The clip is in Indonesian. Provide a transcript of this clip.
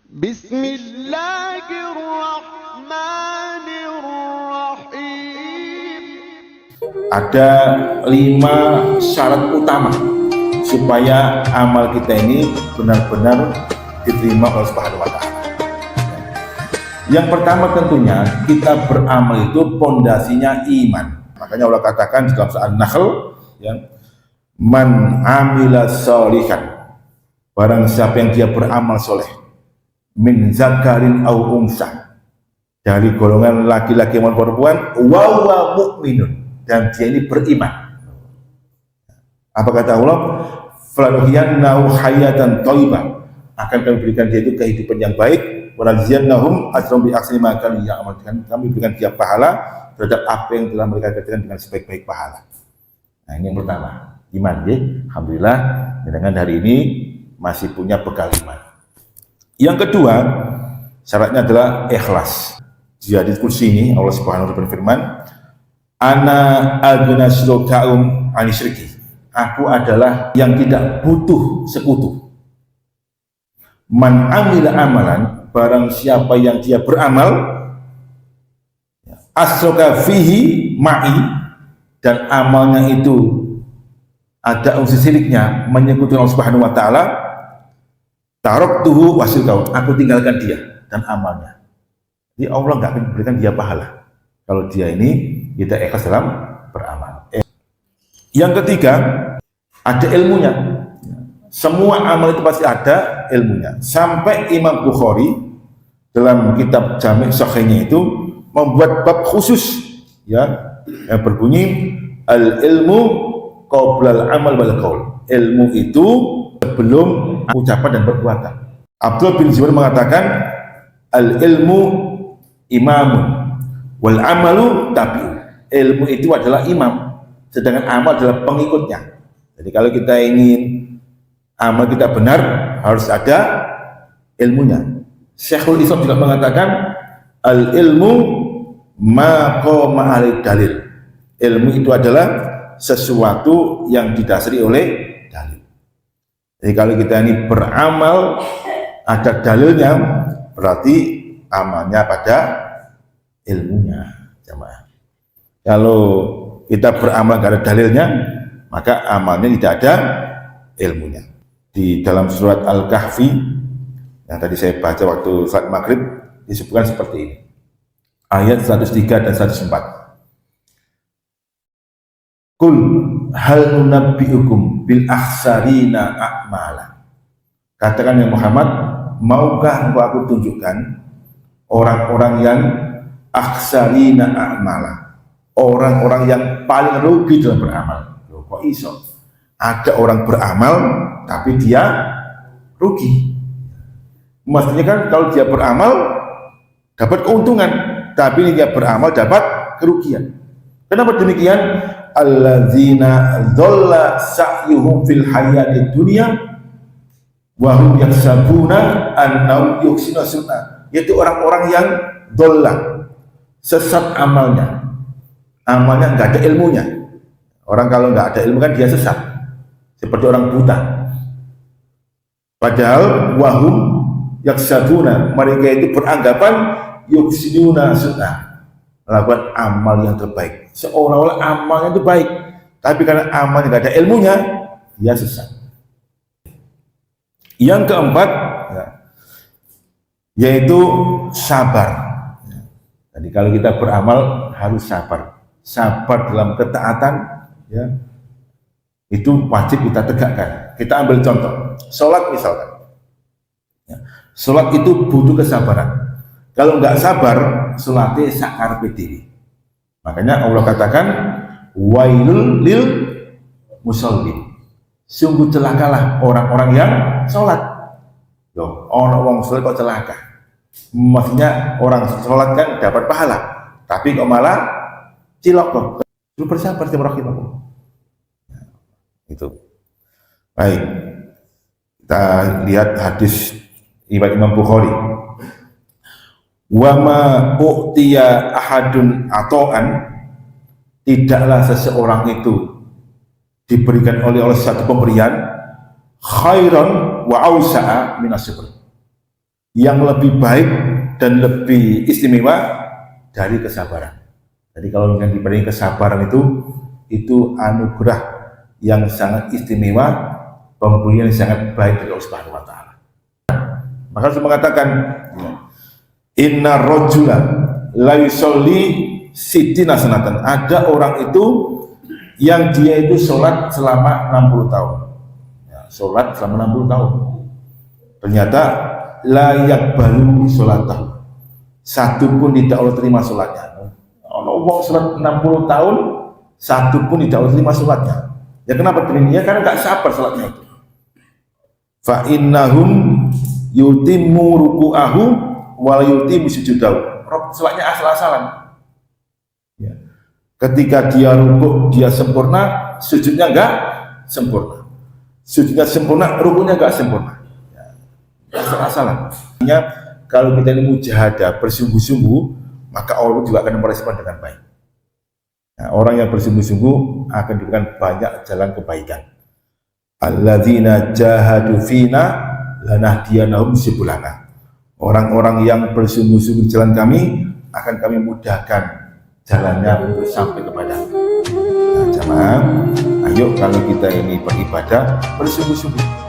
Bismillahirrahmanirrahim. Ada 5 syarat utama supaya amal kita ini benar-benar diterima oleh Subhanahu wa Ta'ala. Yang pertama tentunya kita beramal itu pondasinya iman. Makanya Allah katakan di dalam surah An-Nahl, ya, man amila sholihan, barang siapa yang dia beramal soleh, min zakarin au unsa, dari golongan laki-laki maupun perempuan, wa huwa mu'minun, dan dia ini beriman. Apa kata Allah? Falanuhyiyannahu hayatan thayyibah, akan kami berikan dia itu kehidupan yang baik. Waladziyannahum ajrahum bi ahsani ma kanu ya'malun, kami berikan dia pahala terhadap apa yang telah mereka kerjakan dengan sebaik-baik pahala. Nah, ini yang pertama, iman ya. Alhamdulillah dengan hari ini masih punya bekal iman. Yang kedua, syaratnya adalah ikhlas. Di hadits qudsi ini Allah Subhanahu wa taala berfirman, ana aghna syurakaa'um ani syirki. Aku adalah yang tidak butuh sekutu. Man amila amalan, barang siapa yang dia beramal, asyraka fihi ma'i, dan amalnya itu ada unsur syiriknya, menyekutukan Allah Subhanahu wa taala, taraktuhu wa syirkahu, aku tinggalkan dia dan amalnya. Jadi Allah nggak akan memberikan dia pahala kalau dia ini tidak ikhlas dalam beramal. Yang ketiga, ada ilmunya. Semua amal itu pasti ada ilmunya. Sampai Imam Bukhari dalam kitab Jami' Sahihnya itu membuat bab khusus, ya, yang berbunyi al ilmu qoblal amal wal qaul. Ilmu itu sebelum ucapan dan perbuatan. Abdullah bin Zubair mengatakan al ilmu imamun wal amalu tabi'un. Ilmu itu adalah imam, sedangkan amal adalah pengikutnya. Jadi kalau kita ingin amal kita benar, harus ada ilmunya. Syekhul Islam juga mengatakan al ilmu ma qama alai dalil. Ilmu itu adalah sesuatu yang didasari oleh dalil. Jadi kalau kita ini beramal ada dalilnya, berarti amalnya pada ilmunya, jamaah. Kalau kita beramal gak ada dalilnya, maka amalnya tidak ada ilmunya. Di dalam surat Al-Kahfi yang tadi saya baca waktu salat maghrib disebutkan seperti ini, ayat 103 dan 104. Qul hal nunabbi'ukum bil akhsarina a'mala. Katakan ya Muhammad, maukah engkau aku tunjukkan orang-orang yang akhsarina a'mala, orang-orang yang paling rugi dalam beramal. Loh, kok iso? Ada orang beramal tapi dia rugi. Maksudnya kan kalau dia beramal dapat keuntungan, tapi dia beramal dapat kerugian. Kenapa demikian? Alladzina dhalla sa'yuhum fil hayatid dunya wa hum yahsabuna annahum yuhsinuna sunna. Yaitu orang-orang yang dhalla, sesat amalnya. Amalnya enggak ada ilmunya. Orang kalau enggak ada ilmu kan dia sesat, seperti orang buta. Padahal wahum yaksabuna, mereka itu beranggapan yuhsinuna sunnah, melakukan amal yang terbaik, seolah-olah amalnya itu baik, tapi karena amalnya tidak ada ilmunya, dia sesat. Yang keempat, ya, yaitu sabar. Jadi kalau kita beramal harus sabar, sabar dalam ketaatan, ya, itu wajib kita tegakkan. Kita ambil contoh, sholat misalkan, ya, sholat itu butuh kesabaran. Kalau nggak sabar, sholatnya sakar berdiri. Makanya Allah katakan wailul lil musallin, sungguh celakalah orang-orang yang sholat. Loh, orang sholat kok celaka? Maksudnya orang sholat kan dapat pahala, tapi kok malah cilok kok. Lu bersabar, rahimahullah. Itu baik. Kita lihat hadis Imam Bukhari, wa ma u'tiya ahadun ata'an, tidaklah seseorang itu diberikan oleh Allah satu pemberian khairan wa ausa'a minas sabr, yang lebih baik dan lebih istimewa dari kesabaran. Jadi kalau yang diberi kesabaran itu anugerah yang sangat istimewa, pemberian yang sangat baik dari Allah Subhanahu wa taala. Maka Rasul mengatakan, inna rajula la yusolli sitina sanatan. Ada orang itu yang dia itu sholat selama 60 tahun. Ya, sholat selama 60 tahun. Ternyata layak baru sholat tahu. Satu pun tidak Allah terima sholatnya. Kalau orang sholat 60 tahun, satu pun tidak Allah terima sholatnya. Ya kenapa terima? Ya karena gak sabar sholatnya itu. Fa innahum yutimmu ruku'ahu wal yutimmu sujudahu. Sholatnya asal-asalan. Ya. Ketika dia rukuk dia sempurna, sujudnya enggak sempurna. Sujudnya sempurna, rukuknya enggak sempurna. Ya. Asal-asalan. Kalau kita ini mujahadah, bersungguh-sungguh, maka Allah juga akan merespon dengan baik. Nah, orang yang bersungguh-sungguh akan diberikan banyak jalan kebaikan. Alladzina jahadu fina lanahdiyanahum subulana. Orang-orang yang bersungguh-sungguh di jalan kami akan kami mudahkan jalannya untuk sampai kepada. Nah, jamaah, ayo kalau kita ini beribadah bersungguh-sungguh.